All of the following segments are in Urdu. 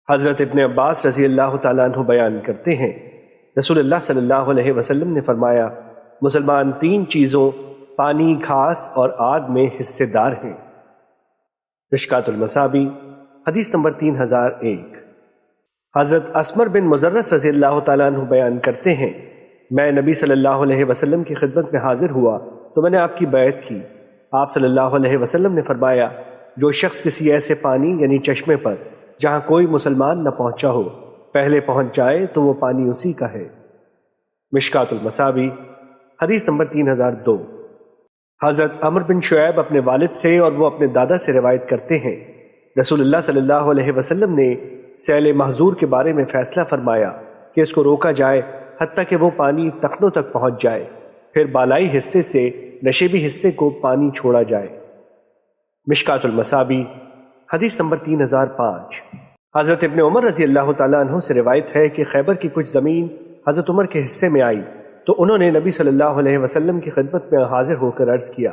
حضرت ابن عباس رضی اللہ تعالیٰ عنہ بیان کرتے ہیں، رسول اللہ صلی اللہ علیہ وسلم نے فرمایا، مسلمان 3 چیزوں پانی، گھاس اور آگ میں حصے دار ہیں۔ مشکات المصابیح حدیث نمبر 3001۔ حضرت اسمر بن مزرس رضی اللہ تعالیٰ عنہ بیان کرتے ہیں، میں نبی صلی اللہ علیہ وسلم کی خدمت میں حاضر ہوا تو میں نے آپ کی بیعت کی۔ آپ صلی اللہ علیہ وسلم نے فرمایا، جو شخص کسی ایسے پانی یعنی چشمے پر جہاں کوئی مسلمان نہ پہنچا ہو پہلے پہنچ جائے تو وہ پانی اسی کا ہے۔ مشکات المصابیح حدیث نمبر 3002۔ حضرت عمر بن شعیب اپنے والد سے اور وہ اپنے دادا سے روایت کرتے ہیں، رسول اللہ صلی اللہ علیہ وسلم نے سیل محظور کے بارے میں فیصلہ فرمایا کہ اس کو روکا جائے حتیٰ کہ وہ پانی ٹخنوں تک پہنچ جائے، پھر بالائی حصے سے نشیبی حصے کو پانی چھوڑا جائے۔ مشکات المصابیح حدیث نمبر 3005۔ حضرت ابن عمر رضی اللہ تعالیٰ عنہ سے روایت ہے کہ خیبر کی کچھ زمین حضرت عمر کے حصے میں آئی تو انہوں نے نبی صلی اللہ علیہ وسلم کی خدمت میں حاضر ہو کر عرض کیا،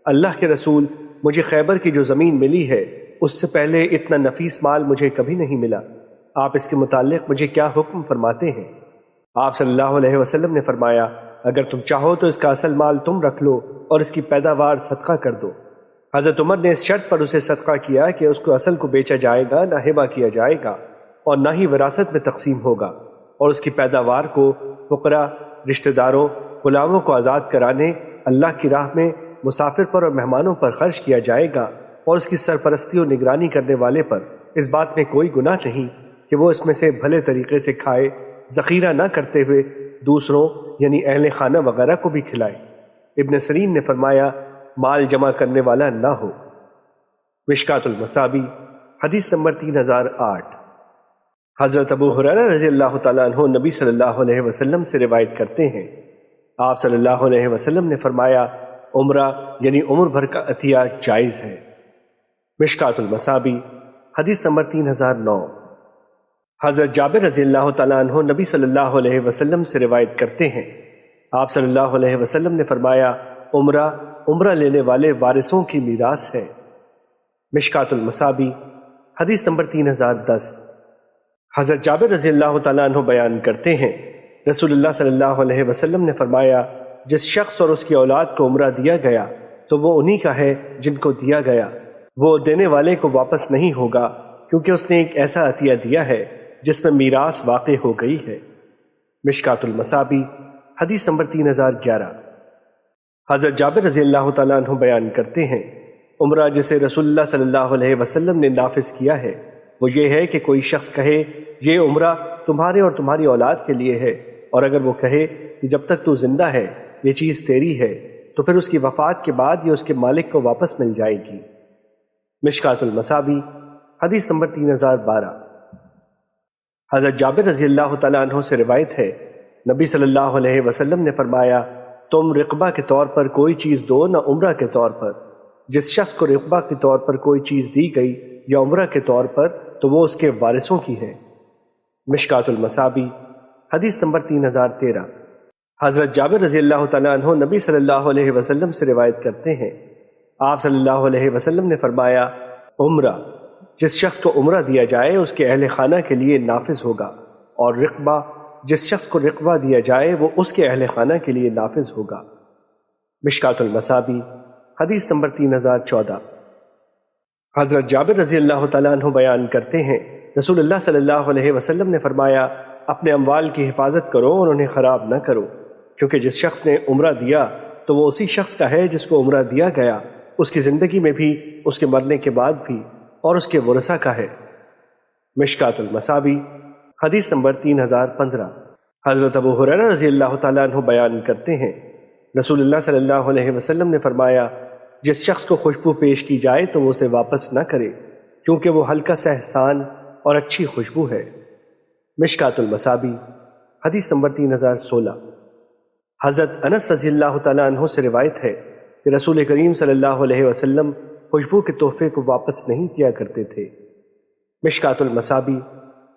اللہ کے رسول، مجھے خیبر کی جو زمین ملی ہے اس سے پہلے اتنا نفیس مال مجھے کبھی نہیں ملا، آپ اس کے متعلق مجھے کیا حکم فرماتے ہیں؟ آپ صلی اللہ علیہ وسلم نے فرمایا، اگر تم چاہو تو اس کا اصل مال تم رکھ لو اور اس کی پیداوار صدقہ کر دو۔ حضرت عمر نے اس شرط پر اسے صدقہ کیا کہ اس کو اصل کو بیچا جائے گا، نہ ہبہ کیا جائے گا اور نہ ہی وراثت میں تقسیم ہوگا، اور اس کی پیداوار کو فقراء، رشتہ داروں، غلاموں کو آزاد کرانے، اللہ کی راہ میں مسافر پر اور مہمانوں پر خرچ کیا جائے گا، اور اس کی سرپرستی اور نگرانی کرنے والے پر اس بات میں کوئی گناہ نہیں کہ وہ اس میں سے بھلے طریقے سے کھائے، ذخیرہ نہ کرتے ہوئے دوسروں یعنی اہل خانہ وغیرہ کو بھی کھلائے۔ ابن سیرین نے فرمایا، مال جمع کرنے والا نہ ہو۔ مشکات المصابیح حدیث نمبر 3008۔ حضرت ابو ہریرہ رضی اللہ تعالیٰ عنہ نبی صلی اللہ علیہ وسلم سے روایت کرتے ہیں، آپ صلی اللہ علیہ وسلم نے فرمایا، عمرہ یعنی عمر بھر کا عطیہ جائز ہے۔ مشکات المصابیح حدیث نمبر 3009۔ حضرت جابر رضی اللہ تعالیٰ عنہ نبی صلی اللہ علیہ وسلم سے روایت کرتے ہیں، آپ صلی اللہ علیہ وسلم نے فرمایا، عمرہ لینے والے وارثوں کی میراث ہے۔ مشکات المصابیح حدیث نمبر 3010۔ حضرت جابر رضی اللہ تعالیٰ عنہ بیان کرتے ہیں، رسول اللہ صلی اللہ علیہ وسلم نے فرمایا، جس شخص اور اس کی اولاد کو عمرہ دیا گیا تو وہ انہی کا ہے جن کو دیا گیا، وہ دینے والے کو واپس نہیں ہوگا، کیونکہ اس نے ایک ایسا عطیہ دیا ہے جس میں میراث واقع ہو گئی ہے۔ مشکات المصابیح حدیث نمبر 3011۔ حضرت جابر رضی اللہ تعالیٰ عنہ بیان کرتے ہیں، عمرہ جسے رسول اللہ صلی اللہ علیہ وسلم نے نافذ کیا ہے وہ یہ ہے کہ کوئی شخص کہے، یہ عمرہ تمہارے اور تمہاری اولاد کے لیے ہے، اور اگر وہ کہے کہ جب تک تو زندہ ہے یہ چیز تیری ہے تو پھر اس کی وفات کے بعد یہ اس کے مالک کو واپس مل جائے گی۔ مشکات المصابیح حدیث نمبر 3012۔ حضرت جابر رضی اللہ تعالیٰ عنہ سے روایت ہے، نبی صلی اللہ علیہ وسلم نے فرمایا، تم رقبہ کے طور پر کوئی چیز دو نہ عمرہ کے طور پر۔ جس شخص کو رقبہ کے طور پر کوئی چیز دی گئی یا عمرہ کے طور پر تو وہ اس کے وارثوں کی ہے۔ مشکات المصابیح حدیث نمبر 3013۔ حضرت جابر رضی اللہ تعالیٰ عنہ نبی صلی اللہ علیہ وسلم سے روایت کرتے ہیں، آپ صلی اللہ علیہ وسلم نے فرمایا، عمرہ جس شخص کو عمرہ دیا جائے اس کے اہل خانہ کے لیے نافذ ہوگا، اور رقبہ جس شخص کو رقبہ دیا جائے وہ اس کے اہل خانہ کے لیے نافذ ہوگا۔ مشکات المصابیح حدیث نمبر 3014۔ حضرت جابر رضی اللہ تعالیٰ عنہ بیان کرتے ہیں، رسول اللہ صلی اللہ علیہ وسلم نے فرمایا، اپنے اموال کی حفاظت کرو اور انہیں خراب نہ کرو، کیونکہ جس شخص نے عمرہ دیا تو وہ اسی شخص کا ہے جس کو عمرہ دیا گیا، اس کی زندگی میں بھی، اس کے مرنے کے بعد بھی، اور اس کے ورثہ کا ہے۔ مشکات المصابیح حدیث نمبر 3015۔ حضرت ابو ہریرہ رضی اللہ تعالیٰ عنہ بیان کرتے ہیں، رسول اللہ صلی اللہ علیہ وسلم نے فرمایا، جس شخص کو خوشبو پیش کی جائے تو وہ اسے واپس نہ کرے، کیونکہ وہ ہلکا سا احسان اور اچھی خوشبو ہے۔ مشکات المصابیح حدیث نمبر 3016۔ حضرت انس رضی اللہ تعالیٰ عنہ سے روایت ہے کہ رسول کریم صلی اللہ علیہ وسلم خوشبو کے تحفے کو واپس نہیں کیا کرتے تھے۔ مشکات المصابیح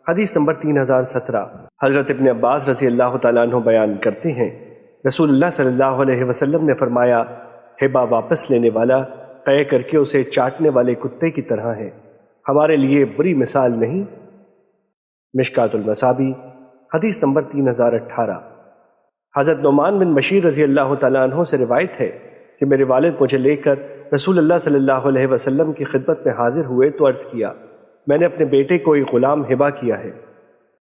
حدیث نمبر 3017۔ حضرت ابن عباس رضی اللہ تعالیٰ عنہ بیان کرتے ہیں، رسول اللہ صلی اللہ علیہ وسلم نے فرمایا، ہبہ واپس لینے والا قے کر کے اسے چاٹنے والے کتے کی طرح ہے، ہمارے لیے بری مثال نہیں۔ مشکات المصابی حدیث نمبر 3018۔ حضرت نعمان بن بشیر رضی اللہ تعالیٰ عنہ سے روایت ہے کہ میرے والد مجھے لے کر رسول اللہ صلی اللہ علیہ وسلم کی خدمت میں حاضر ہوئے تو عرض کیا، میں نے اپنے بیٹے کو ایک غلام ہبہ کیا ہے۔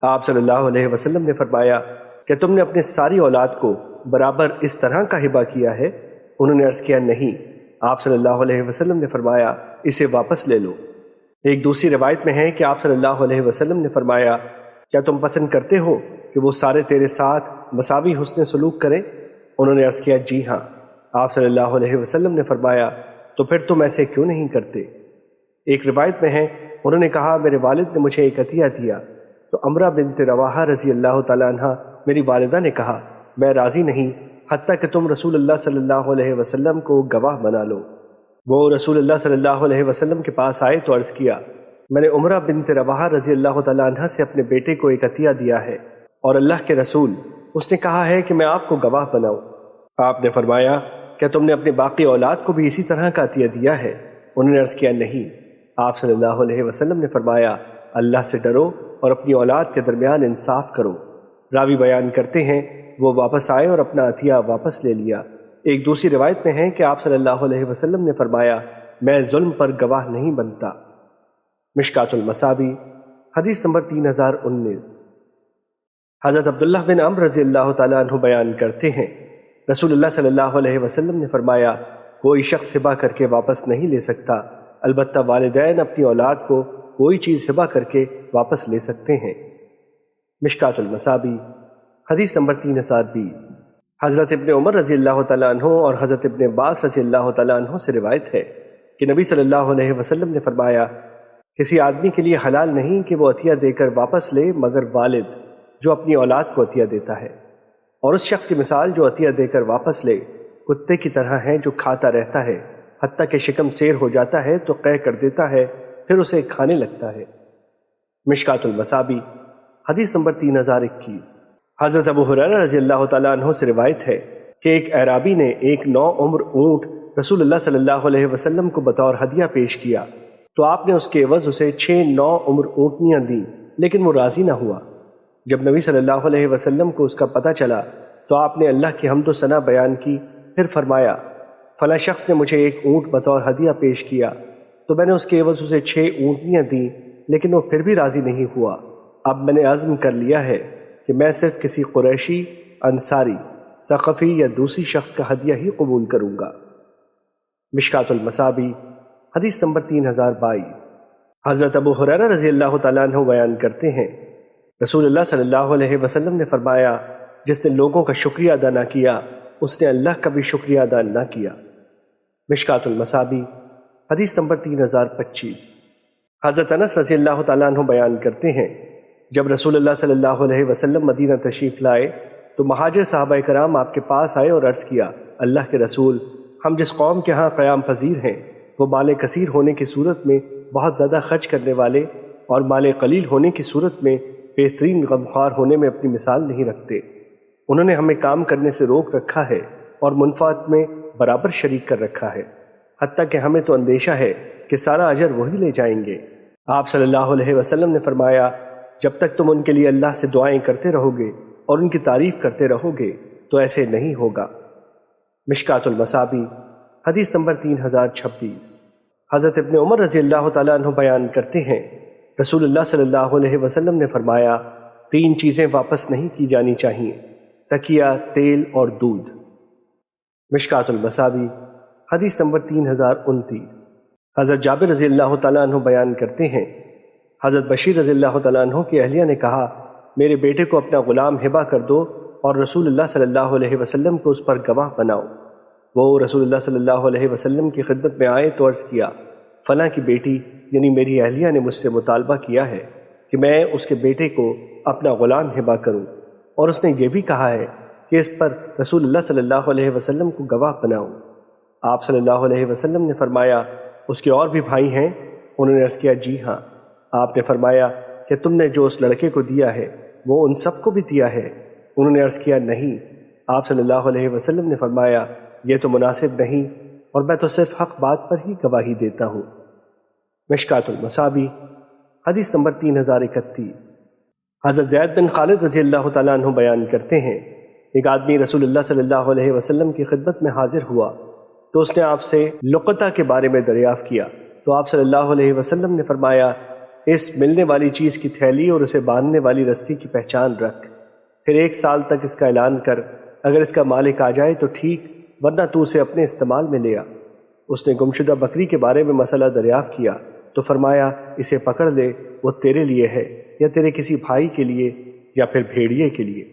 آپ صلی اللہ علیہ وسلم نے فرمایا کہ تم نے اپنی ساری اولاد کو برابر اس طرح کا ہبہ کیا ہے؟ انہوں نے عرض کیا نہیں۔ آپ صلی اللہ علیہ وسلم نے فرمایا اسے واپس لے لو۔ ایک دوسری روایت میں ہے کہ آپ صلی اللہ علیہ وسلم نے فرمایا کیا تم پسند کرتے ہو کہ وہ سارے تیرے ساتھ مساوی حسن سلوک کریں؟ انہوں نے عرض کیا جی ہاں۔ آپ صلی اللہ علیہ وسلم نے فرمایا تو پھر تم ایسے کیوں نہیں کرتے؟ ایک روایت میں ہے انہوں نے کہا میرے والد نے مجھے ایک عطیہ دیا تو عمرہ بنت رواحہ رضی اللہ تعالیٰ عنہ میری والدہ نے کہا میں راضی نہیں حتیٰ کہ تم رسول اللہ صلی اللہ علیہ وسلم کو گواہ بنا لو۔ وہ رسول اللہ صلی اللہ علیہ وسلم کے پاس آئے تو عرض کیا میں نے عمرہ بنت رواحہ رضی اللہ تعالیٰ عنہ سے اپنے بیٹے کو ایک عطیہ دیا ہے اور اللہ کے رسول اس نے کہا ہے کہ میں آپ کو گواہ بناؤں۔ آپ نے فرمایا کیا تم نے اپنی باقی اولاد کو بھی اسی طرح کا عطیہ دیا ہے؟ انہوں نے عرض کیا نہیں۔ آپ صلی اللہ علیہ وسلم نے فرمایا اللہ سے ڈرو اور اپنی اولاد کے درمیان انصاف کرو۔ راوی بیان کرتے ہیں وہ واپس آئے اور اپنا عطیہ واپس لے لیا۔ ایک دوسری روایت میں ہے کہ آپ صلی اللہ علیہ وسلم نے فرمایا میں ظلم پر گواہ نہیں بنتا۔ مشکات المصابی حدیث نمبر 3019۔ حضرت عبداللہ بن عمرو رضی اللہ تعالیٰ عنہ بیان کرتے ہیں رسول اللہ صلی اللہ علیہ وسلم نے فرمایا کوئی شخص ہبہ کر کے واپس نہیں لے سکتا، البتہ والدین اپنی اولاد کو کوئی چیز ہبہ کر کے واپس لے سکتے ہیں۔ مشکات المصابی حدیث نمبر 3020۔ حضرت ابن عمر رضی اللہ تعالیٰ عنہ اور حضرت ابن عباس رضی اللہ تعالیٰ عنہ سے روایت ہے کہ نبی صلی اللہ علیہ وسلم نے فرمایا کسی آدمی کے لیے حلال نہیں کہ وہ عطیہ دے کر واپس لے مگر والد جو اپنی اولاد کو عطیہ دیتا ہے، اور اس شخص کی مثال جو عطیہ دے کر واپس لے کتے کی طرح ہے جو کھاتا رہتا ہے حتیٰ کہ شکم سیر ہو جاتا ہے تو قے کر دیتا ہے پھر اسے کھانے لگتا ہے۔ مشکات المصابی حدیث نمبر 3021۔ حضرت ابو ہریرہ رضی اللہ تعالیٰ عنہ سے روایت ہے کہ ایک اعرابی نے ایک 9 عمر اونٹ رسول اللہ صلی اللہ علیہ وسلم کو بطور ہدیہ پیش کیا تو آپ نے اس کے عوض اسے 6 9 عمر اونٹنیاں دیں، لیکن وہ راضی نہ ہوا۔ جب نبی صلی اللہ علیہ وسلم کو اس کا پتہ چلا تو آپ نے اللہ کی حمد و ثنا بیان کی، پھر فرمایا فلاں شخص نے مجھے ایک اونٹ بطور ہدیہ پیش کیا تو میں نے اس کے عوض اسے 6 اونٹنیاں دیں، لیکن وہ پھر بھی راضی نہیں ہوا۔ اب میں نے عزم کر لیا ہے کہ میں صرف کسی قریشی، انصاری، ثقفی یا دوسری شخص کا ہدیہ ہی قبول کروں گا۔ مشکات المصابی حدیث نمبر 3022۔ حضرت ابو ہریرہ رضی اللہ تعالیٰ عنہ بیان کرتے ہیں رسول اللہ صلی اللہ علیہ وسلم نے فرمایا جس نے لوگوں کا شکریہ ادا نہ کیا اس نے اللہ کا بھی شکریہ ادا نہ کیا۔ مشکات المصابی حدیث نمبر 3025۔ حضرت انس رضی اللہ تعالیٰ عنہ بیان کرتے ہیں جب رسول اللہ صلی اللہ علیہ وسلم مدینہ تشریف لائے تو مہاجر صحابہ کرام آپ کے پاس آئے اور عرض کیا اللہ کے رسول ہم جس قوم کے ہاں قیام پذیر ہیں وہ مال کثیر ہونے کی صورت میں بہت زیادہ خرچ کرنے والے اور مال قلیل ہونے کی صورت میں بہترین غمخوار ہونے میں اپنی مثال نہیں رکھتے۔ انہوں نے ہمیں کام کرنے سے روک رکھا ہے اور منفعت میں برابر شریک کر رکھا ہے، حتیٰ کہ ہمیں تو اندیشہ ہے کہ سارا اجر وہی لے جائیں گے۔ آپ صلی اللہ علیہ وسلم نے فرمایا جب تک تم ان کے لیے اللہ سے دعائیں کرتے رہو گے اور ان کی تعریف کرتے رہو گے تو ایسے نہیں ہوگا۔ مشکات المصابی حدیث نمبر 3026۔ حضرت ابن عمر رضی اللہ تعالیٰ عنہ بیان کرتے ہیں رسول اللہ صلی اللہ علیہ وسلم نے فرمایا 3 چیزیں واپس نہیں کی جانی چاہیے، تکیہ، تیل اور دودھ۔ مشکات المصابی حدیث نمبر 3029۔ حضرت جابر رضی اللہ تعالیٰ عنہ بیان کرتے ہیں حضرت بشیر رضی اللہ تعالیٰ عنہ کی اہلیہ نے کہا میرے بیٹے کو اپنا غلام ہبہ کر دو اور رسول اللہ صلی اللہ علیہ وسلم کو اس پر گواہ بناؤ۔ وہ رسول اللہ صلی اللہ علیہ وسلم کی خدمت میں آئے تو عرض کیا فلاں کی بیٹی یعنی میری اہلیہ نے مجھ سے مطالبہ کیا ہے کہ میں اس کے بیٹے کو اپنا غلام ہبہ کروں، اور اس نے یہ بھی کہا ہے کہ اس پر رسول اللہ صلی اللہ علیہ وسلم کو گواہ بناؤں۔ آپ صلی اللہ علیہ وسلم نے فرمایا اس کے اور بھی بھائی ہیں؟ انہوں نے عرض کیا جی ہاں۔ آپ نے فرمایا کہ تم نے جو اس لڑکے کو دیا ہے وہ ان سب کو بھی دیا ہے؟ انہوں نے عرض کیا نہیں۔ آپ صلی اللہ علیہ وسلم نے فرمایا یہ تو مناسب نہیں، اور میں تو صرف حق بات پر ہی گواہی دیتا ہوں۔ مشکات المصابی حدیث نمبر 3031۔ حضرت زید بن خالد رضی اللہ تعالیٰ عنہ بیان کرتے ہیں، ایک آدمی رسول اللہ صلی اللہ علیہ وسلم کی خدمت میں حاضر ہوا تو اس نے آپ سے لقطہ کے بارے میں دریافت کیا، تو آپ صلی اللہ علیہ وسلم نے فرمایا، اس ملنے والی چیز کی تھیلی اور اسے باندھنے والی رسی کی پہچان رکھ، پھر 1 سال تک اس کا اعلان کر، اگر اس کا مالک آ جائے تو ٹھیک، ورنہ تو اسے اپنے استعمال میں لے آ۔ اس نے گمشدہ بکری کے بارے میں مسئلہ دریافت کیا تو فرمایا، اسے پکڑ لے، وہ تیرے لیے ہے یا تیرے کسی بھائی کے لیے یا پھر بھیڑیے کے لیے۔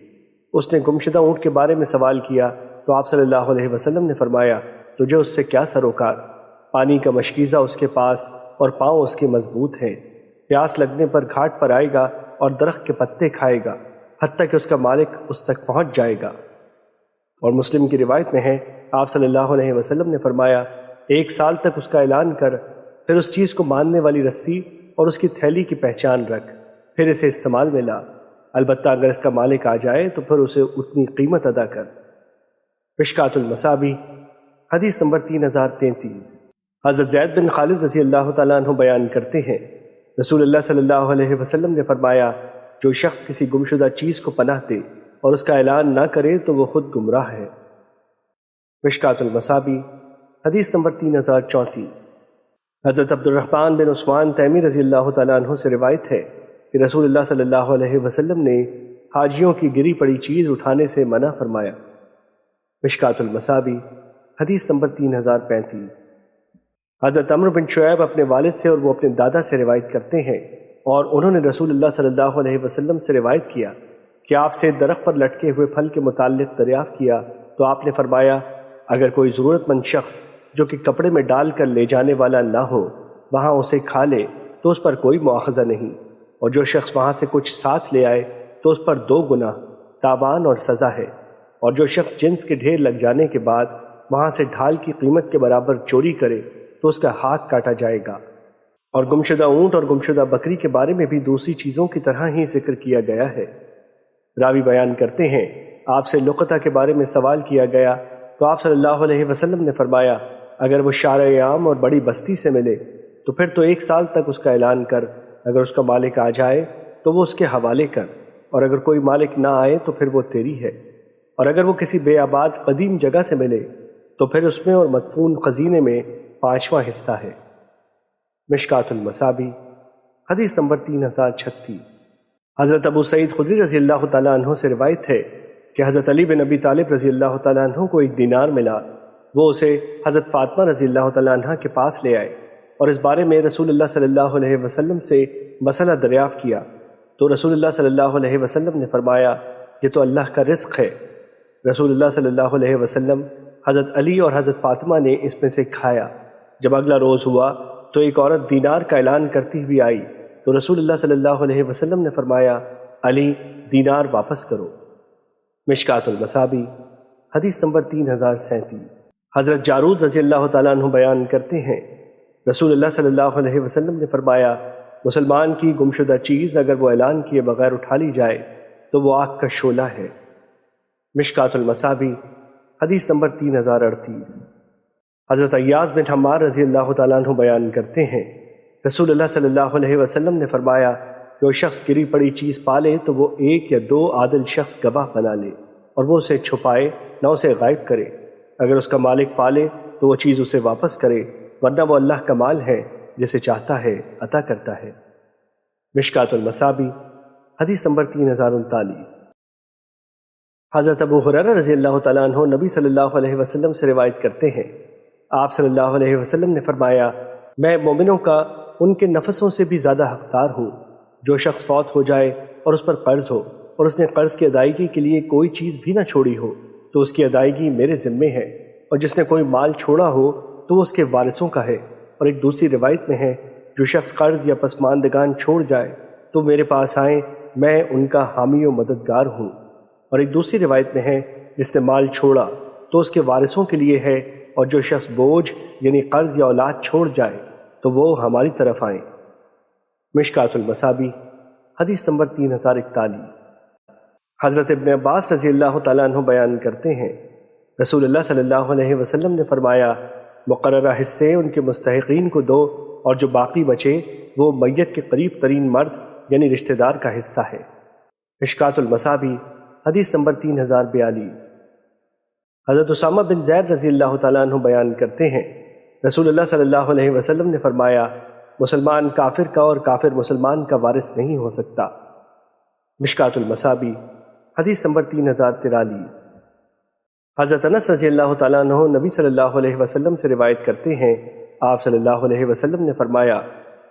اس نے گمشدہ اونٹ کے بارے میں سوال کیا تو آپ صلی اللہ علیہ وسلم نے فرمایا، تجھے اس سے کیا سروکار؟ پانی کا مشکیزہ اس کے پاس اور پاؤں اس کے مضبوط ہیں، پیاس لگنے پر گھاٹ پر آئے گا اور درخت کے پتے کھائے گا حتیٰ کہ اس کا مالک اس تک پہنچ جائے گا۔ اور مسلم کی روایت میں ہے، آپ صلی اللہ علیہ وسلم نے فرمایا، 1 سال تک اس کا اعلان کر، پھر اس چیز کو باندھنے والی رسی اور اس کی تھیلی کی پہچان رکھ، پھر اسے استعمال میں لا، البتہ اگر اس کا مالک آ جائے تو پھر اسے اتنی قیمت ادا کر۔ مشکوٰۃ المصابیح حدیث نمبر 3033۔ حضرت زید بن خالد رضی اللہ تعالیٰ عنہ بیان کرتے ہیں، رسول اللہ صلی اللہ علیہ وسلم نے فرمایا، جو شخص کسی گمشدہ چیز کو پناہ دے اور اس کا اعلان نہ کرے تو وہ خود گمراہ ہے۔ مشکوٰۃ المصابیح حدیث نمبر 3034۔ حضرت عبد الرحمن بن عثمان تیمی رضی اللہ تعالیٰ عنہ سے روایت ہے کہ رسول اللہ صلی اللہ علیہ وسلم نے حاجیوں کی گری پڑی چیز اٹھانے سے منع فرمایا۔ مشکوٰۃ المصابیح حدیث نمبر 3035۔ حضرت عمرو بن شعیب اپنے والد سے اور وہ اپنے دادا سے روایت کرتے ہیں، اور انہوں نے رسول اللہ صلی اللہ علیہ وسلم سے روایت کیا کہ آپ سے درخت پر لٹکے ہوئے پھل کے متعلق دریافت کیا تو آپ نے فرمایا، اگر کوئی ضرورت مند شخص جو کہ کپڑے میں ڈال کر لے جانے والا نہ ہو وہاں اسے کھا لے تو اس پر کوئی مواخذہ نہیں، اور جو شخص وہاں سے کچھ ساتھ لے آئے تو اس پر 2 گناہ تاوان اور سزا ہے، اور جو شخص جنس کے ڈھیر لگ جانے کے بعد وہاں سے ڈھال کی قیمت کے برابر چوری کرے تو اس کا ہاتھ کاٹا جائے گا۔ اور گمشدہ اونٹ اور گمشدہ بکری کے بارے میں بھی دوسری چیزوں کی طرح ہی ذکر کیا گیا ہے۔ راوی بیان کرتے ہیں، آپ سے لقطہ کے بارے میں سوال کیا گیا تو آپ صلی اللہ علیہ وسلم نے فرمایا، اگر وہ شارع عام اور بڑی بستی سے ملے تو پھر تو 1 سال تک اس کا اعلان کر، اگر اس کا مالک آ جائے تو وہ اس کے حوالے کر، اور اگر کوئی مالک نہ آئے تو پھر وہ تیری ہے، اور اگر وہ کسی بے آباد قدیم جگہ سے ملے تو پھر اس میں اور مدفون خزینے میں 5واں حصہ ہے۔ مشکوٰۃ المصابیح حدیث نمبر 3036۔ حضرت ابو سعید خدری رضی اللہ تعالیٰ عنہ سے روایت ہے کہ حضرت علی بن ابی طالب رضی اللہ تعالیٰ عنہ کو 1 دینار ملا، وہ اسے حضرت فاطمہ رضی اللہ تعالیٰ عنہ کے پاس لے آئے اور اس بارے میں رسول اللہ صلی اللہ علیہ وسلم سے مسئلہ دریافت کیا تو رسول اللہ صلی اللہ علیہ وسلم نے فرمایا، یہ تو اللہ کا رزق ہے۔ رسول اللہ صلی اللہ علیہ وسلم، حضرت علی اور حضرت فاطمہ نے اس میں سے کھایا۔ جب اگلا روز ہوا تو ایک عورت دینار کا اعلان کرتی ہوئی آئی تو رسول اللہ صلی اللہ علیہ وسلم نے فرمایا، علی دینار واپس کرو۔ مشکوٰۃ المصابیح حدیث نمبر 3037۔ حضرت جارود رضی اللہ تعالیٰ عنہ بیان کرتے ہیں، رسول اللہ صلی اللہ علیہ وسلم نے فرمایا، مسلمان کی گمشدہ چیز اگر وہ اعلان کیے بغیر اٹھا لی جائے تو وہ آگ کا شعلہ ہے۔ مشکوٰۃ المصابیح حدیث نمبر 3038۔ حضرت ایاز بن حمار رضی اللہ تعالیٰ عنہ بیان کرتے ہیں، رسول اللہ صلی اللہ علیہ وسلم نے فرمایا، جو شخص گری پڑی چیز پالے تو وہ 1 یا 2 عادل شخص گواہ بنا لے اور وہ اسے چھپائے نہ اسے غائب کرے، اگر اس کا مالک پالے تو وہ چیز اسے واپس کرے، ورنہ وہ اللہ کا مال ہے، جسے چاہتا ہے عطا کرتا ہے۔ مشکوٰۃ المصابیح حدیث نمبر 3039۔ حضرت ابو ہریرہ رضی اللہ تعالیٰ عنہ نبی صلی اللہ علیہ وسلم سے روایت کرتے ہیں، آپ صلی اللہ علیہ وسلم نے فرمایا، میں مومنوں کا ان کے نفسوں سے بھی زیادہ حقدار ہوں۔ جو شخص فوت ہو جائے اور اس پر قرض ہو اور اس نے قرض کی ادائیگی کے لیے کوئی چیز بھی نہ چھوڑی ہو تو اس کی ادائیگی میرے ذمے ہے، اور جس نے کوئی مال چھوڑا ہو تو وہ اس کے وارثوں کا ہے۔ اور ایک دوسری روایت میں ہے، جو شخص قرض یا پسماندگان چھوڑ جائے تو میرے پاس آئیں، میں ان کا حامی و مددگار ہوں۔ اور ایک دوسری روایت میں ہے، جس نے مال چھوڑا تو اس کے وارثوں کے لیے ہے، اور جو شخص بوجھ یعنی قرض یا اولاد چھوڑ جائے تو وہ ہماری طرف آئیں۔ مشکوٰۃ المصابیح حدیث نمبر 3041۔ حضرت ابن عباس رضی اللہ تعالیٰ عنہ بیان کرتے ہیں، رسول اللہ صلی اللہ علیہ وسلم نے فرمایا، مقررہ حصے ان کے مستحقین کو دو، اور جو باقی بچے وہ میت کے قریب ترین مرد یعنی رشتہ دار کا حصہ ہے۔ مشکات المصابی حدیث نمبر 3042۔ حضرت اسامہ بن زید رضی اللہ تعالیٰ عنہ بیان کرتے ہیں، رسول اللہ صلی اللہ علیہ وسلم نے فرمایا، مسلمان کافر کا اور کافر مسلمان کا وارث نہیں ہو سکتا۔ مشکات المصابی حدیث نمبر 3043۔ حضرت انس رضی اللہ تعالیٰ عنہ نبی صلی اللہ علیہ وسلم سے روایت کرتے ہیں، آپ صلی اللہ علیہ وسلم نے فرمایا،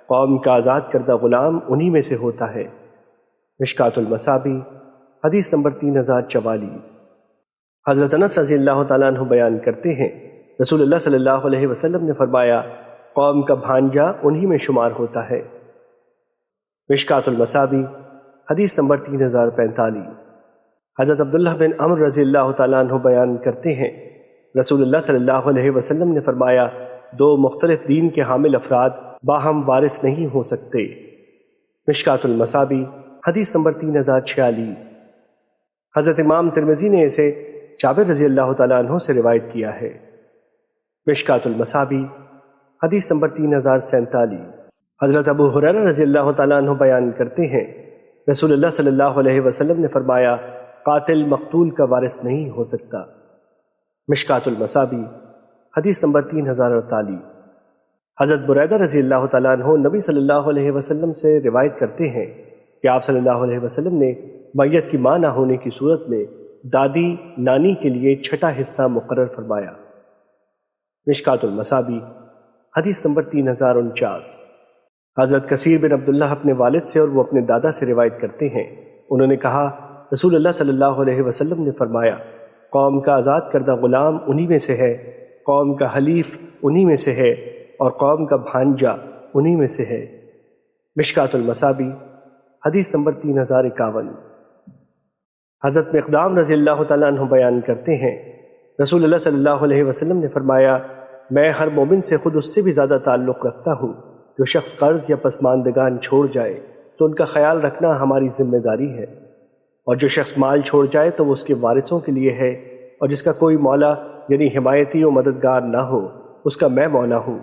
قوم کا آزاد کردہ غلام انہی میں سے ہوتا ہے۔ مشکات المصابی حدیث نمبر 3044۔ حضرت انس رضی اللہ تعالیٰ عنہ بیان کرتے ہیں، رسول اللہ صلی اللہ علیہ وسلم نے فرمایا، قوم کا بھانجا انہی میں شمار ہوتا ہے۔ مشکات المصابی حدیث نمبر 3045۔ حضرت عبداللہ بن عمر رضی اللہ تعالیٰ عنہ بیان کرتے ہیں، رسول اللہ صلی اللہ علیہ وسلم نے فرمایا، دو مختلف دین کے حامل افراد باہم وارث نہیں ہو سکتے۔ مشکات المصابی حدیث نمبر 3046۔ حضرت امام ترمذی نے اسے جابر رضی اللہ تعالیٰ عنہ سے روایت کیا ہے۔ مشکات المصابی حدیث نمبر 3047۔ حضرت ابو ہریرہ رضی اللہ تعالیٰ عنہ بیان کرتے ہیں، رسول اللہ صلی اللہ علیہ وسلم نے فرمایا، قاتل مقتول کا وارث نہیں ہو سکتا۔ مشکات المصابی حدیث نمبر 3048۔ حضرت بریدہ رضی اللہ تعالیٰ عنہ نبی صلی اللہ علیہ وسلم سے روایت کرتے ہیں کہ آپ صلی اللہ علیہ وسلم نے میت کی ماں نہ ہونے کی صورت میں دادی نانی کے لیے چھٹا حصہ مقرر فرمایا۔ مشکات المصابی حدیث نمبر 3049۔ حضرت کثیر بن عبداللہ اپنے والد سے اور وہ اپنے دادا سے روایت کرتے ہیں، انہوں نے کہا، رسول اللہ صلی اللہ علیہ وسلم نے فرمایا، قوم کا آزاد کردہ غلام انہی میں سے ہے، قوم کا حلیف انہی میں سے ہے، اور قوم کا بھانجا انہی میں سے ہے۔ مشکات المصابی حدیث نمبر 3051۔ حضرت مقدام رضی اللہ تعالیٰ عنہ بیان کرتے ہیں، رسول اللہ صلی اللہ علیہ وسلم نے فرمایا، میں ہر مومن سے خود اس سے بھی زیادہ تعلق رکھتا ہوں جو شخص قرض یا پسماندگان چھوڑ جائے تو ان کا خیال رکھنا ہماری ذمہ داری ہے، اور جو شخص مال چھوڑ جائے تو وہ اس کے وارثوں کے لیے ہے، اور جس کا کوئی مولا یعنی حمایتی و مددگار نہ ہو اس کا میں مولا ہوں،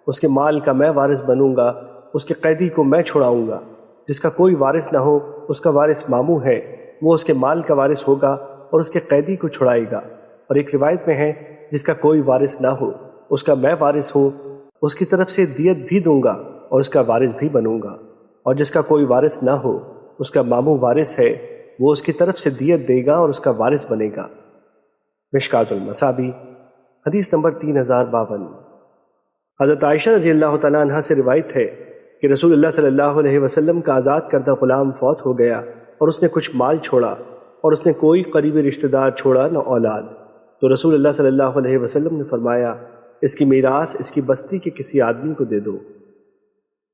اس کے مال کا میں وارث بنوں گا، اس کے قیدی کو میں چھڑاؤں گا، جس کا کوئی وارث نہ ہو اس کا وارث ماموں ہے، وہ اس کے مال کا وارث ہوگا اور اس کے قیدی کو چھڑائے گا، اور ایک روایت میں ہے، جس کا کوئی وارث نہ ہو اس کا میں وارث ہوں، اس کی طرف سے دیت بھی دوں گا اور اس کا وارث بھی بنوں گا، اور جس کا کوئی وارث نہ ہو اس کا ماموں وارث ہے، وہ اس کی طرف سے دیت دے گا اور اس کا وارث بنے گا۔ مشکات المصابی حدیث نمبر 3052۔ حضرت عائشہ رضی اللہ تعالیٰ عنہ سے روایت ہے کہ رسول اللہ صلی اللہ علیہ وسلم کا آزاد کردہ غلام فوت ہو گیا اور اس نے کچھ مال چھوڑا اور اس نے کوئی قریبی رشتہ دار چھوڑا نہ اولاد، تو رسول اللہ صلی اللہ علیہ وسلم نے فرمایا، اس کی میراث اس کی بستی کے کسی آدمی کو دے دو۔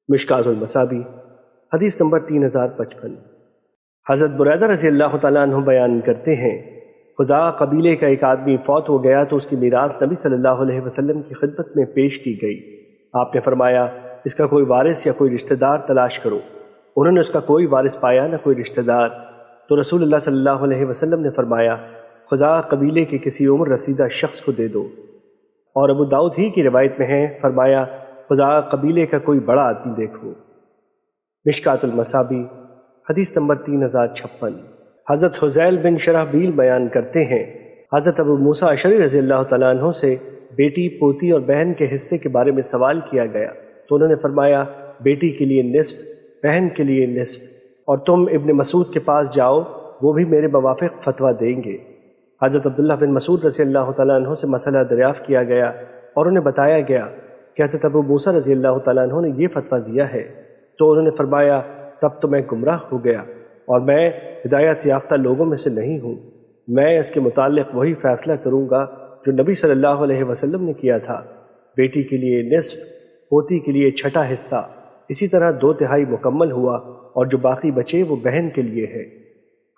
مشکات المصابی حدیث نمبر 3055۔ حضرت بریدہ رضی اللہ تعالیٰ عنہ بیان کرتے ہیں، خزاعہ قبیلے کا ایک آدمی فوت ہو گیا تو اس کی میراث نبی صلی اللہ علیہ وسلم کی خدمت میں پیش کی گئی۔ آپ نے فرمایا، اس کا کوئی وارث یا کوئی رشتہ دار تلاش کرو۔ انہوں نے اس کا کوئی وارث پایا نہ کوئی رشتہ دار، تو رسول اللہ صلی اللہ علیہ وسلم نے فرمایا، خزاعہ قبیلے کے کسی عمر رسیدہ شخص کو دے دو۔ اور ابو داؤد ہی کی روایت میں ہے، فرمایا، خزاعہ قبیلے کا کوئی بڑا آدمی دیکھو۔ مشکات المصابی حدیث نمبر 3056۔ حضرت حذیل بن شرحبیل بیان کرتے ہیں، حضرت ابو موسیٰ اشعری رضی اللہ تعالیٰ عنہ سے بیٹی، پوتی اور بہن کے حصے کے بارے میں سوال کیا گیا تو انہوں نے فرمایا، بیٹی کے لیے نصف، بہن کے لیے نصف، اور تم ابن مسعود کے پاس جاؤ، وہ بھی میرے موافق فتویٰ دیں گے۔ حضرت عبداللہ بن مسعود رضی اللہ تعالیٰ عنہ سے مسئلہ دریافت کیا گیا اور انہیں بتایا گیا کہ حضرت ابو موسیٰ رضی اللہ تعالیٰ عنہ نے یہ فتویٰ دیا ہے، تو انہوں نے فرمایا، تب تو میں گمراہ ہو گیا اور میں ہدایت یافتہ لوگوں میں سے نہیں ہوں، میں اس کے متعلق وہی فیصلہ کروں گا جو نبی صلی اللہ علیہ وسلم نے کیا تھا، بیٹی کے لیے نصف، پوتی کے لیے چھٹا حصہ، اسی طرح 2/3 مکمل ہوا اور جو باقی بچے وہ بہن کے لیے ہے۔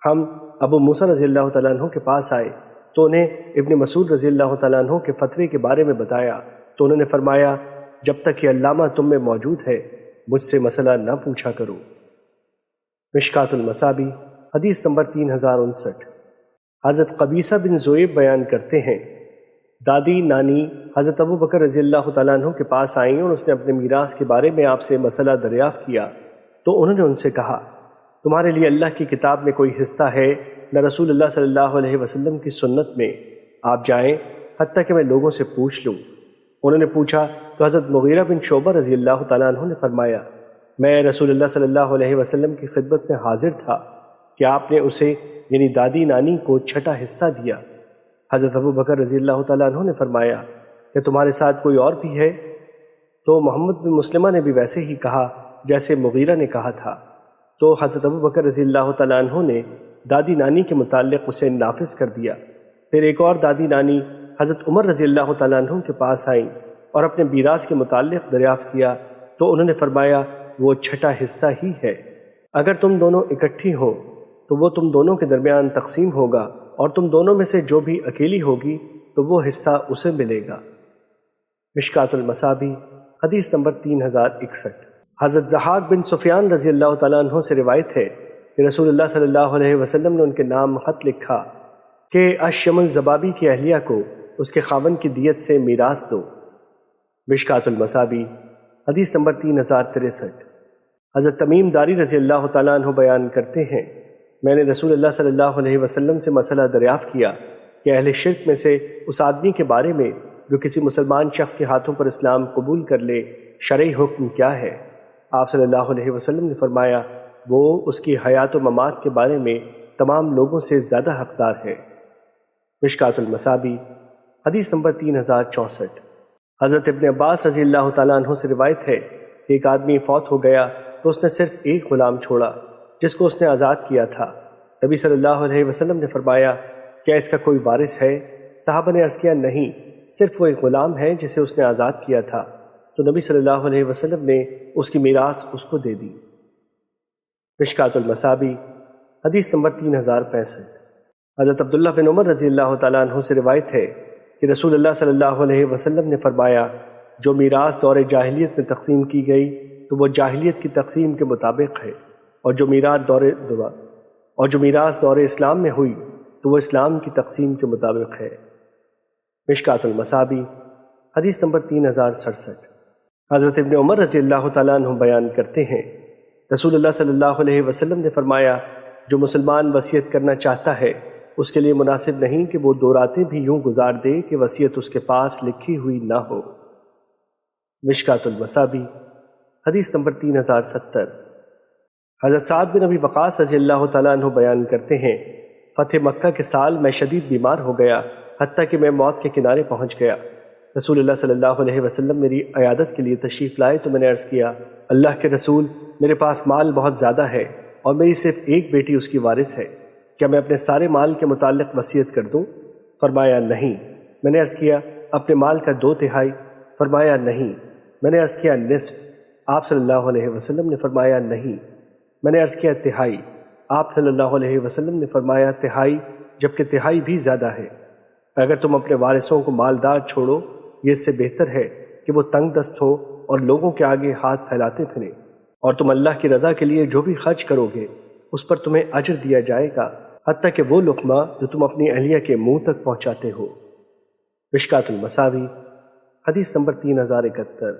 ہم ابو موسیٰ رضی اللہ تعالیٰ عنہ کے پاس آئے تو انہیں ابن مسعود رضی اللہ تعالیٰ عنہ کے فتوے کے بارے میں بتایا تو انہوں نے فرمایا، جب تک یہ علامہ تم میں موجود ہے مجھ سے مسئلہ نہ پوچھا کرو۔ مشکات المصابی حدیث نمبر 3059۔ حضرت قبیصہ بن زویب بیان کرتے ہیں، دادی نانی حضرت ابو بکر رضی اللہ تعالیٰ عنہ کے پاس آئیں اور اس نے اپنے میراث کے بارے میں آپ سے مسئلہ دریافت کیا تو انہوں نے ان سے کہا، تمہارے لیے اللہ کی کتاب میں کوئی حصہ ہے نہ رسول اللہ صلی اللہ علیہ وسلم کی سنت میں، آپ جائیں حتیٰ کہ میں لوگوں سے پوچھ لوں۔ انہوں نے پوچھا تو حضرت مغیرہ بن شعبہ رضی اللہ تعالیٰ عنہ نے فرمایا، میں رسول اللہ صلی اللہ علیہ وسلم کی خدمت میں حاضر تھا کہ آپ نے اسے یعنی دادی نانی کو چھٹا حصہ دیا۔ حضرت ابو بکر رضی اللہ تعالیٰ عنہ نے فرمایا کہ تمہارے ساتھ کوئی اور بھی ہے؟ تو محمد بن مسلمہ نے بھی ویسے ہی کہا جیسے مغیرہ نے کہا تھا۔ تو حضرت ابو بکر رضی اللہ تعالیٰ عنہ نے دادی نانی کے متعلق اسے نافذ کر دیا۔ پھر ایک اور دادی نانی حضرت عمر رضی اللہ تعالیٰ عنہ کے پاس آئیں اور اپنے میراث کے متعلق دریافت کیا تو انہوں نے فرمایا وہ چھٹا حصہ ہی ہے، اگر تم دونوں اکٹھی ہو تو وہ تم دونوں کے درمیان تقسیم ہوگا اور تم دونوں میں سے جو بھی اکیلی ہوگی تو وہ حصہ اسے ملے گا۔ مشکات المصابیح حدیث نمبر 3061۔ حضرت ضحاک بن سفیان رضی اللہ تعالیٰ عنہ سے روایت ہے کہ رسول اللہ صلی اللہ علیہ وسلم نے ان کے نام خط لکھا کہ اشم الزبابی کی اہلیہ کو اس کے خاوند کی دیت سے میراث دو۔ مشکات المصابیح حدیث نمبر 3063۔ حضرت تمیم داری رضی اللہ تعالیٰ عنہ بیان کرتے ہیں، میں نے رسول اللہ صلی اللہ علیہ وسلم سے مسئلہ دریافت کیا کہ اہل شرک میں سے اس آدمی کے بارے میں جو کسی مسلمان شخص کے ہاتھوں پر اسلام قبول کر لے شرعی حکم کیا ہے؟ آپ صلی اللہ علیہ وسلم نے فرمایا وہ اس کی حیات و ممات کے بارے میں تمام لوگوں سے زیادہ حقدار ہے۔ مشکات المصابیح حدیث نمبر 3064۔ حضرت ابن عباس رضی اللہ تعالیٰ عنہ سے روایت ہے کہ ایک آدمی فوت ہو گیا تو اس نے صرف ایک غلام چھوڑا جس کو اس نے آزاد کیا تھا۔ نبی صلی اللہ علیہ وسلم نے فرمایا کیا اس کا کوئی وارث ہے؟ صحابہ نے عرض کیا نہیں، صرف وہ ایک غلام ہے جسے اس نے آزاد کیا تھا۔ تو نبی صلی اللہ علیہ وسلم نے اس کی میراث اس کو دے دی۔ مشکات المصابیح حدیث نمبر 3065۔ حضرت عبداللہ بن عمر رضی اللہ تعالیٰ عنہ سے روایت ہے کہ رسول اللہ صلی اللہ علیہ وسلم نے فرمایا جو میراث دور جاہلیت میں تقسیم کی گئی تو وہ جاہلیت کی تقسیم کے مطابق ہے، اور جو میراث دور اسلام میں ہوئی تو وہ اسلام کی تقسیم کے مطابق ہے۔ مشکات المصابیح حدیث نمبر 3067۔ حضرت ابن عمر رضی اللہ تعالیٰ عنہ بیان کرتے ہیں رسول اللہ صلی اللہ علیہ وسلم نے فرمایا جو مسلمان وصیت کرنا چاہتا ہے اس کے لیے مناسب نہیں کہ وہ 2 راتیں بھی یوں گزار دے کہ وصیت اس کے پاس لکھی ہوئی نہ ہو۔ مشکات المصابیح حدیث نمبر 3070۔ حضرت سعد بن ابی وقاص رضی اللہ تعالیٰ عنہ بیان کرتے ہیں فتح مکہ کے سال میں شدید بیمار ہو گیا حتیٰ کہ میں موت کے کنارے پہنچ گیا۔ رسول اللہ صلی اللہ علیہ وسلم میری عیادت کے لیے تشریف لائے تو میں نے عرض کیا اللہ کے رسول میرے پاس مال بہت زیادہ ہے اور میری صرف ایک بیٹی اس کی وارث ہے، کیا میں اپنے سارے مال کے متعلق وصیت کر دوں؟ فرمایا نہیں۔ میں نے عرض کیا اپنے مال کا 2/3؟ فرمایا نہیں۔ میں نے عرض کیا نصف؟ آپ صلی اللہ علیہ وسلم نے فرمایا نہیں۔ میں نے عرض کیا 1/3؟ آپ صلی اللہ علیہ وسلم نے فرمایا 1/3 جبکہ 1/3 بھی زیادہ ہے۔ اگر تم اپنے وارثوں کو مالدار چھوڑو یہ اس سے بہتر ہے کہ وہ تنگ دست ہو اور لوگوں کے آگے ہاتھ پھیلاتے پھریں، اور تم اللہ کی رضا کے لیے جو بھی خرچ کرو گے اس پر تمہیں اجر دیا جائے گا حتیٰ کہ وہ لقمہ جو تم اپنی اہلیہ کے منہ تک پہنچاتے ہو۔ مشکات المصابیح حدیث نمبر 3071۔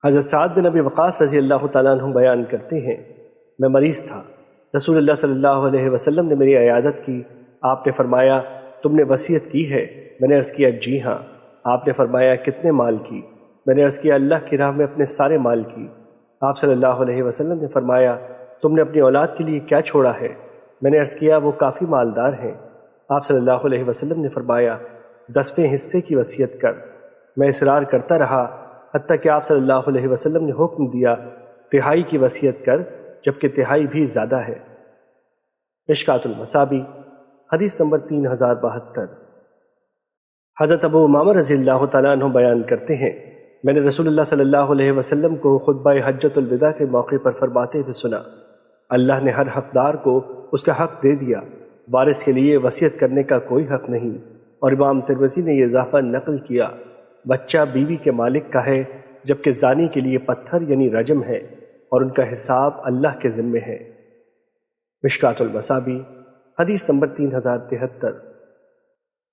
حضرت سعد بن ابی وقاص رضی اللہ تعالیٰ عنہ بیان کرتے ہیں میں مریض تھا، رسول اللہ صلی اللہ علیہ وسلم نے میری عیادت کی، آپ نے فرمایا تم نے وصیت کی ہے؟ میں نے عرض کیا جی ہاں۔ آپ نے فرمایا کتنے مال کی؟ میں نے عرض کیا اللہ کی راہ میں اپنے سارے مال کی۔ آپ صلی اللہ علیہ وسلم نے فرمایا تم نے اپنی اولاد کے لیے کیا چھوڑا ہے؟ میں نے عرض کیا وہ کافی مالدار ہیں۔ آپ صلی اللہ علیہ وسلم نے فرمایا 10ویں حصے کی وصیت کر۔ میں اصرار کرتا رہا حتیٰ کہ آپ صلی اللہ علیہ وسلم نے حکم دیا 1/3 کی وصیت کر جبکہ 1/3 بھی زیادہ ہے۔ مشکات المصابیح حدیث نمبر 3072۔ حضرت ابو امامہ رضی اللہ تعالیٰ عنہ بیان کرتے ہیں میں نے رسول اللہ صلی اللہ علیہ وسلم کو خطبہ حجۃ الوداع کے موقع پر فرماتے ہوئے سنا اللہ نے ہر حقدار کو اس کا حق دے دیا، وارث کے لیے وصیت کرنے کا کوئی حق نہیں۔ اور امام ترمذی نے یہ اضافہ نقل کیا بچہ بیوی کے مالک کا ہے جبکہ زانی کے لیے پتھر یعنی رجم ہے اور ان کا حساب اللہ کے ذمے ہے۔ مشکات المصابیح حدیث نمبر 3073۔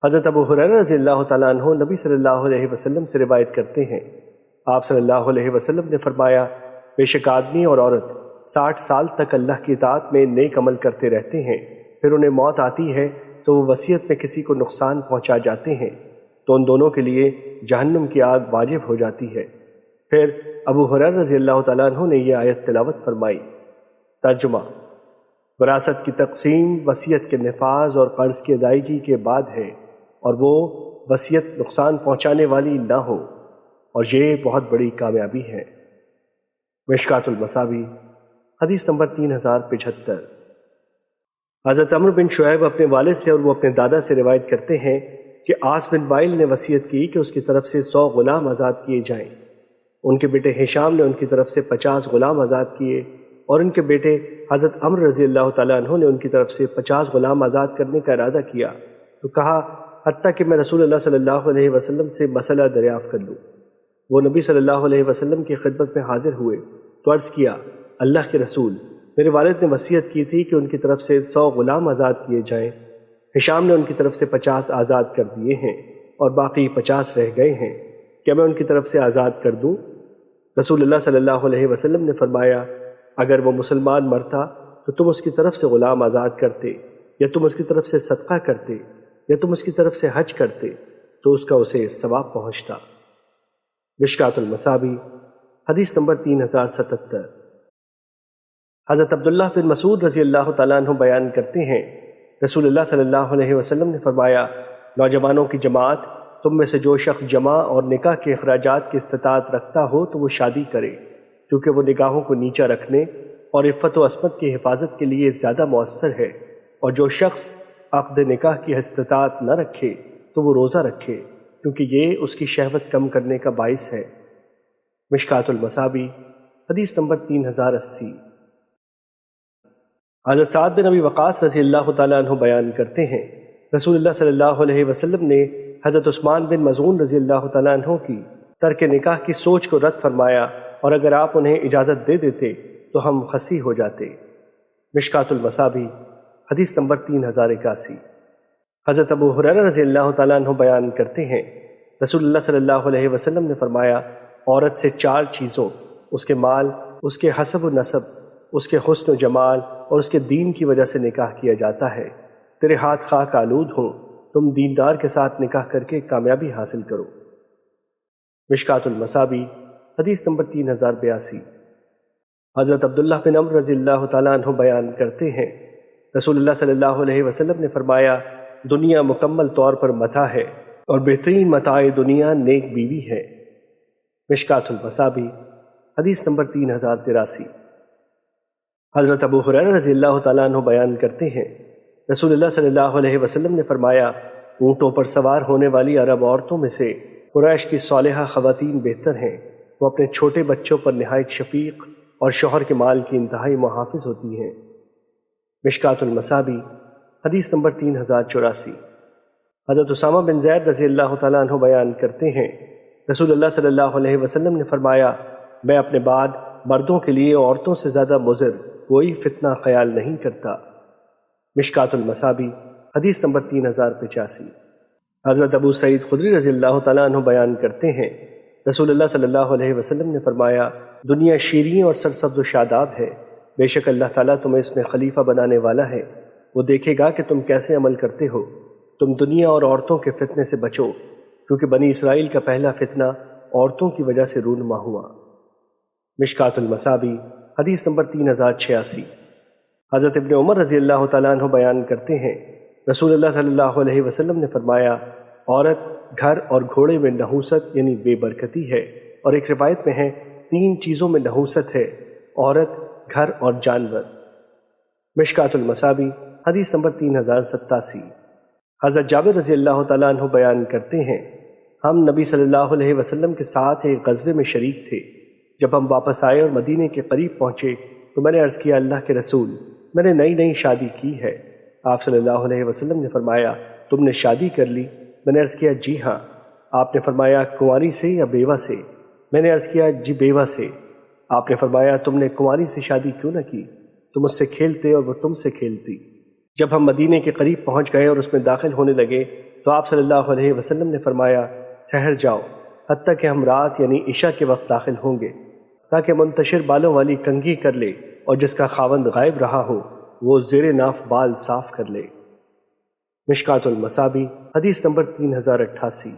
حضرت ابو ہریرہ رضی اللہ تعالیٰ عنہ نبی صلی اللہ علیہ وسلم سے روایت کرتے ہیں آپ صلی اللہ علیہ وسلم نے فرمایا بے شک آدمی اور عورت 60 سال تک اللہ کی اطاعت میں نیک عمل کرتے رہتے ہیں، پھر انہیں موت آتی ہے تو وہ وصیت میں کسی کو نقصان پہنچا جاتے ہیں تو ان دونوں کے لیے جہنم کی آگ واجب ہو جاتی ہے۔ پھر ابو ہریرہ رضی اللہ تعالیٰ عنہ نے یہ آیت تلاوت فرمائی۔ ترجمہ: وراثت کی تقسیم وصیت کے نفاذ اور قرض کی ادائیگی کے بعد ہے، اور وہ وصیت نقصان پہنچانے والی نہ ہو، اور یہ بہت بڑی کامیابی ہے۔ مشکوٰۃ المصابیح حدیث نمبر 3075۔ حضرت عمرو بن شعیب اپنے والد سے اور وہ اپنے دادا سے روایت کرتے ہیں کہ عاص بن وائل نے وصیت کی کہ اس کی طرف سے 100 غلام آزاد کیے جائیں۔ ان کے بیٹے ہشام نے ان کی طرف سے 50 غلام آزاد کیے، اور ان کے بیٹے حضرت عمرو رضی اللہ تعالیٰ عنہ نے ان کی طرف سے 50 غلام آزاد کرنے کا ارادہ کیا تو کہا حتیٰ کہ میں رسول اللہ صلی اللہ علیہ وسلم سے مسئلہ دریافت کر لوں۔ وہ نبی صلی اللہ علیہ وسلم کی خدمت میں حاضر ہوئے تو عرض کیا، اللہ کے رسول، میرے والد نے وصیت کی تھی کہ ان کی طرف سے 100 غلام آزاد کیے جائیں۔ ہشام نے ان کی طرف سے 50 آزاد کر دیے ہیں اور باقی 50 رہ گئے ہیں، کیا میں ان کی طرف سے آزاد کر دوں؟ رسول اللہ صلی اللہ علیہ وسلم نے فرمایا، اگر وہ مسلمان مرتا تو تم اس کی طرف سے غلام آزاد کرتے، یا تم اس کی طرف سے صدقہ کرتے، یا تم اس کی طرف سے حج کرتے تو اس کا اسے ثواب پہنچتا۔ مشکوٰۃ المصابیح حدیث نمبر 3077۔ حضرت عبداللہ بن مسعود رضی اللہ تعالیٰ عنہ بیان کرتے ہیں، رسول اللہ صلی اللہ علیہ وسلم نے فرمایا، نوجوانوں کی جماعت تم میں سے جو شخص جمع اور نکاح کے اخراجات کی استطاعت رکھتا ہو تو وہ شادی کرے، کیونکہ وہ نگاہوں کو نیچا رکھنے اور عفت و عصمت کی حفاظت کے لیے زیادہ مؤثر ہے، اور جو شخص عقد نکاح کی استطاعت نہ رکھے تو وہ روزہ رکھے، کیونکہ یہ اس کی شہوت کم کرنے کا باعث ہے۔ مشکوٰۃ المصابیح حدیث نمبر 3080۔ حضرت سعد بن ابی وقاص رضی اللہ تعالیٰ عنہ بیان کرتے ہیں، رسول اللہ صلی اللہ علیہ وسلم نے حضرت عثمان بن مظعون رضی اللہ تعالیٰ عنہ کی ترک نکاح کی سوچ کو رد فرمایا، اور اگر آپ انہیں اجازت دے دیتے تو ہم خسی ہو جاتے۔ مشکوٰۃ المصابیح حدیث نمبر 3081۔ حضرت ابو ہریرہ رضی اللہ تعالیٰ عنہ بیان کرتے ہیں، رسول اللہ صلی اللہ علیہ وسلم نے فرمایا، عورت سے 4 چیزوں، اس کے مال، اس کے حسب و نسب، اس کے حسن و جمال اور اس کے دین کی وجہ سے نکاح کیا جاتا ہے۔ تیرے ہاتھ خاک آلود ہوں، تم دیندار کے ساتھ نکاح کر کے کامیابی حاصل کرو۔ مشکوٰۃ المصابیح حدیث نمبر 3082۔ حضرت عبداللہ بن عمرو رضی اللہ تعالیٰ عنہ بیان کرتے ہیں، رسول اللہ صلی اللہ علیہ وسلم نے فرمایا، دنیا مکمل طور پر متاع ہے، اور بہترین متاع دنیا نیک بیوی ہے۔ مشکوٰۃ المصابیح حدیث نمبر 3083۔ حضرت ابو ہریرہ رضی اللہ تعالیٰ عنہ بیان کرتے ہیں، رسول اللہ صلی اللہ علیہ وسلم نے فرمایا، اونٹوں پر سوار ہونے والی عرب عورتوں میں سے قریش کی صالحہ خواتین بہتر ہیں، وہ اپنے چھوٹے بچوں پر نہایت شفیق اور شوہر کے مال کی انتہائی محافظ ہوتی ہیں۔ مشکوٰۃ المصابیح حدیث نمبر 3084۔ حضرت اسامہ بن زید رضی اللہ تعالیٰ عنہ بیان کرتے ہیں، رسول اللہ صلی اللہ علیہ وسلم نے فرمایا، میں اپنے بعد مردوں کے لیے عورتوں سے زیادہ مضر کوئی فتنہ خیال نہیں کرتا۔ مشکوٰۃ المصابیح حدیث نمبر 3085۔ حضرت ابو سعید خدری رضی اللہ تعالیٰ عنہ بیان کرتے ہیں، رسول اللہ صلی اللہ علیہ وسلم نے فرمایا، دنیا شیریں اور سرسبز و شاداب ہے، بے شک اللہ تعالیٰ تمہیں اس میں خلیفہ بنانے والا ہے، وہ دیکھے گا کہ تم کیسے عمل کرتے ہو، تم دنیا اور عورتوں کے فتنے سے بچو، کیونکہ بنی اسرائیل کا پہلا فتنہ عورتوں کی وجہ سے رونما ہوا۔ مشکوٰۃ المصابیح حدیث نمبر 3086۔ حضرت ابن عمر رضی اللہ تعالیٰ عنہ بیان کرتے ہیں، رسول اللہ صلی اللہ علیہ وسلم نے فرمایا، عورت گھر اور گھوڑے میں نحوست یعنی بے برکتی ہے، اور ایک روایت میں ہے 3 چیزوں میں نحوست ہے، عورت، گھر اور جانور۔ مشکوٰۃ المصابیح حدیث نمبر 3087۔ حضرت جابر رضی اللہ تعالیٰ عنہ بیان کرتے ہیں، ہم نبی صلی اللہ علیہ وسلم کے ساتھ ایک غزوے میں شریک تھے۔ جب ہم واپس آئے اور مدینے کے قریب پہنچے تو میں نے عرض کیا، اللہ کے رسول، میں نے نئی شادی کی ہے۔ آپ صلی اللہ علیہ وسلم نے فرمایا، تم نے شادی کر لی؟ میں نے عرض کیا، جی ہاں۔ آپ نے فرمایا، کنواری سے یا بیوہ سے؟ میں نے عرض کیا، جی بیوہ سے۔ آپ نے فرمایا، تم نے کنواری سے شادی کیوں نہ کی؟ تم اس سے کھیلتے اور وہ تم سے کھیلتی۔ جب ہم مدینے کے قریب پہنچ گئے اور اس میں داخل ہونے لگے تو آپ صلی اللہ علیہ وسلم نے فرمایا، ٹھہر جاؤ حتیٰ کہ ہم رات یعنی عشاء کے وقت داخل ہوں گے، تاکہ منتشر بالوں والی کنگھی کر لے اور جس کا خاوند غائب رہا ہو وہ زیر ناف بال صاف کر لے۔ مشکات المصابیح حدیث نمبر 3088۔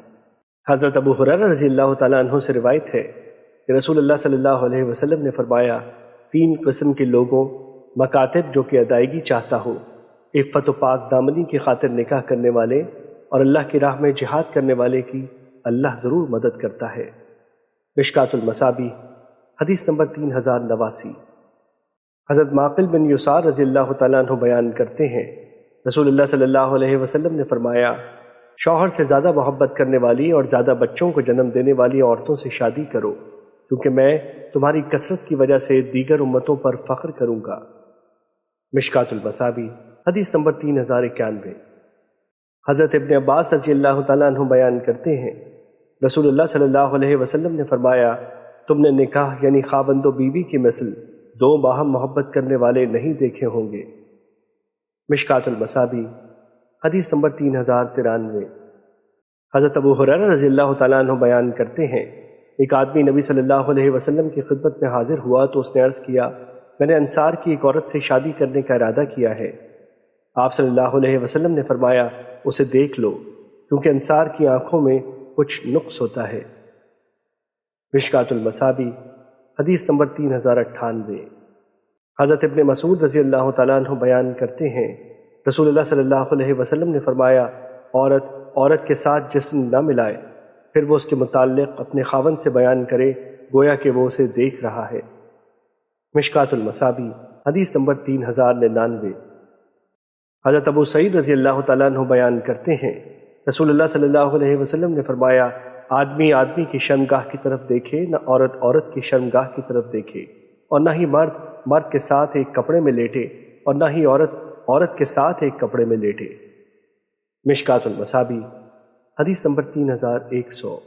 حضرت ابو ہریرہ رضی اللہ تعالیٰ عنہ سے روایت ہے کہ رسول اللہ صلی اللہ علیہ وسلم نے فرمایا، 3 قسم کے لوگوں، مکاتب جو کہ ادائیگی چاہتا ہو، عفت و پاک دامنی کی خاطر نکاح کرنے والے اور اللہ کی راہ میں جہاد کرنے والے کی اللہ ضرور مدد کرتا ہے۔ مشکات المصابیح حدیث نمبر 3089۔ حضرت معقل بن یسار رضی اللہ تعالیٰ عنہ بیان کرتے ہیں، رسول اللہ صلی اللہ علیہ وسلم نے فرمایا، شوہر سے زیادہ محبت کرنے والی اور زیادہ بچوں کو جنم دینے والی عورتوں سے شادی کرو، کیونکہ میں تمہاری کثرت کی وجہ سے دیگر امتوں پر فخر کروں گا۔ مشکات المصابیح حدیث نمبر 3091۔ حضرت ابن عباس رضی اللہ تعالیٰ عنہ بیان کرتے ہیں، رسول اللہ صلی اللہ علیہ وسلم نے فرمایا، تم نے نکاح یعنی خاوند و بیوی کی مثل 2 باہم محبت کرنے والے نہیں دیکھے ہوں گے۔ مشکات المصابیح حدیث نمبر 3093۔ حضرت ابو ہریرہ رضی اللہ تعالیٰ عنہ بیان کرتے ہیں، ایک آدمی نبی صلی اللہ علیہ وسلم کی خدمت میں حاضر ہوا تو اس نے عرض کیا، میں نے انصار کی ایک عورت سے شادی کرنے کا ارادہ کیا ہے۔ آپ صلی اللہ علیہ وسلم نے فرمایا، اسے دیکھ لو، کیونکہ انصار کی آنکھوں میں کچھ نقص ہوتا ہے۔ مشکات المصابیح حدیث نمبر 3098۔ حضرت ابن مسعود رضی اللہ تعالیٰ عنہ بیان کرتے ہیں، رسول اللہ صلی اللہ علیہ وسلم نے فرمایا، عورت کے ساتھ جسم نہ ملائے، پھر وہ اس کے متعلق اپنے خاوند سے بیان کرے گویا کہ وہ اسے دیکھ رہا ہے۔ مشکات المصابیح حدیث نمبر 3099۔ حضرت ابو سعید رضی اللہ تعالیٰ عنہ بیان کرتے ہیں، رسول اللہ صلی اللہ علیہ وسلم نے فرمایا، آدمی کی شرمگاہ کی طرف دیکھے، نہ عورت کی شرمگاہ کی طرف دیکھے، اور نہ ہی مرد کے ساتھ ایک کپڑے میں لیٹے، اور نہ ہی عورت کے ساتھ ایک کپڑے میں لیٹے۔ مشکات المصابیح حدیث نمبر 3100۔